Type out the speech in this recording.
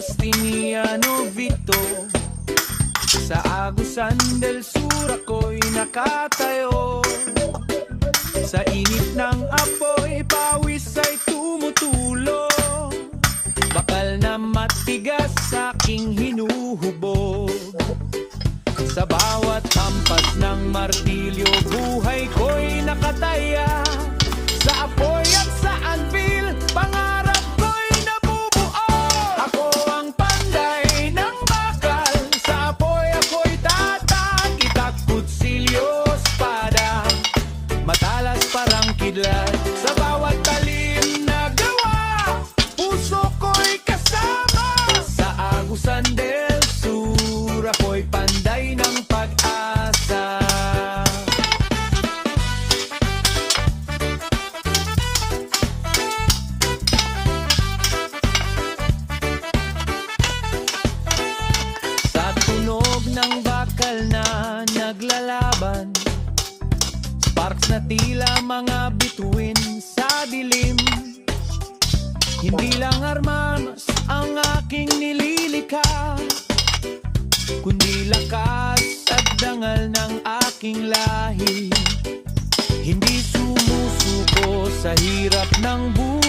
Justiniano Vito. Sa Agusan del Sur ako'y nakatayo. Sa init ng apoy, pawis ay tumutulo. Bakal na matigas aking hinuhubog. Sa bawat hampas ng martilyo, buhay ko'y nakataya. Sa apoy at sa anvil, pangarap ko'y nabubuo. Ako ang panday ng bakal. Sa apoy ako'y tatag. Itak, kutsilyo, espada, matalas parang kidlat. Sa bawat talim na gawa, puso ko'y kasama. Sa Agusan del Sur ako'y panday ng pag-asa. Sa tunog ng bakal na naglalaban, sparks na tila mga bituin sa dilim. Hindi lang armas ang aking nililikha, kundi lakas at dangal ng aking lahi. Hindi sumusuko sa hirap ng buhay.